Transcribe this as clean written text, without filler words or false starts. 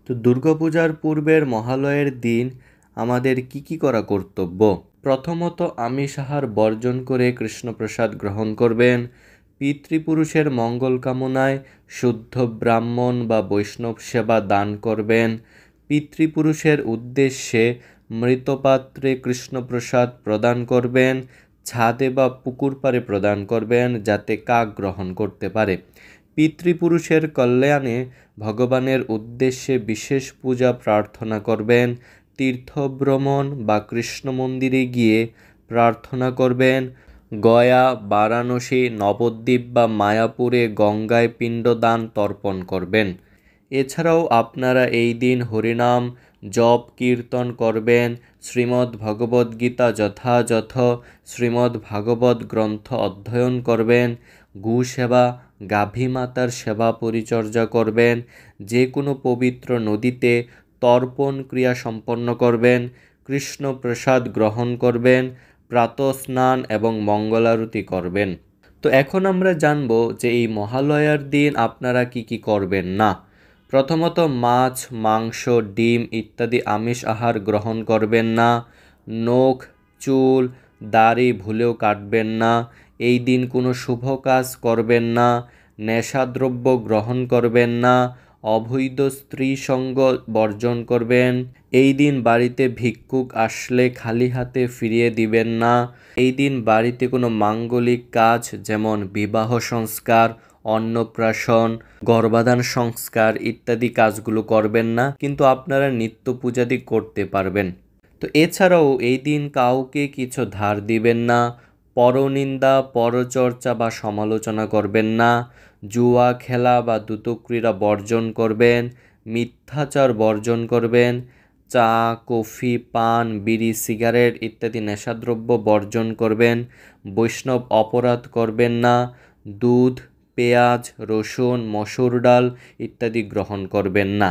তো দুর্গাপূজার পূর্বের মহালয়ের দিন আমাদের কি করা কর্তব্য? প্রথমত আমিষ আহার বর্জন করে কৃষ্ণপ্রসাদ গ্রহণ করবেন। পিতৃপুরুষের মঙ্গল কামনায় শুদ্ধ ব্রাহ্মণ বা বৈষ্ণব সেবা দান করবেন। পিতৃপুরুষের উদ্দেশ্যে মৃৎপাত্রে কৃষ্ণপ্রসাদ প্রদান করবেন। ছাদে বা পুকুর পাড়ে প্রদান করবেন যাতে কাক গ্রহণ করতে পারে। পিতৃপুরুষের কল্যাণে ভগবানের উদ্দেশ্যে বিশেষ পূজা প্রার্থনা করবেন। তীর্থভ্রমণ বা কৃষ্ণ মন্দিরে গিয়ে প্রার্থনা করবেন। গয়া, বারাণসী, নবদ্বীপ বা মায়াপুরে গঙ্গায় পিণ্ডদান তর্পণ করবেন। এছাড়াও আপনারা এই দিন হরিনাম জপ কীর্তন করবেন। শ্রীমদ্ ভগবদ্ গীতা যথাযথ শ্রীমদ্ ভাগবত গ্রন্থ অধ্যয়ন করবেন। গু সেবা, গাভী মাতার সেবা পরিচর্যা করবেন। যে কোনো পবিত্র নদীতে তর্পণ ক্রিয়া সম্পন্ন করবেন। কৃষ্ণ প্রসাদ গ্রহণ করবেন। প্রাতঃ স্নান এবং মঙ্গলারতি করবেন। তো এখন আমরা জানব যে এই মহালয়ার দিন আপনারা কি করবেন না। প্রথমত মাছ, মাংস, ডিম ইত্যাদি আমিষ আহার গ্রহণ করবেন না। নখ, চুল, দাড়ি ভুলেও কাটবেন না। এই দিন কোনো শুভ কাজ করবেন না। নেশাদ্রব্য গ্রহণ করবেন না। অবৈধ স্ত্রী সঙ্গ বর্জন করবেন। এই দিন বাড়িতে ভিক্ষুক আসলে খালি হাতে ফিরিয়ে দিবেন না। এই দিন বাড়িতে কোনো মাঙ্গলিক কাজ যেমন বিবাহ সংস্কার, অন্নপ্রাশন, গর্ভাধান সংস্কার ইত্যাদি কাজগুলো করবেন না, কিন্তু আপনারা নিত্য পূজাদি করতে পারবেন। তো এছাড়াও এই দিন কাউকে কিছু ধার দিবেন না। পরনিন্দা, পরচর্চা বা সমালোচনা করবেন না। জুয়া খেলা বা দ্যুতক্রীড়া বর্জন করবেন। মিথ্যাচার বর্জন করবেন। চা, কফি, পান, বিড়ি, সিগারেট ইত্যাদি নেশাদ্রব্য বর্জন করবেন। বৈষ্ণব অপরাধ করবেন না। দুধ, পেঁয়াজ, রসুন, মসুর ডাল ইত্যাদি গ্রহণ করবেন না।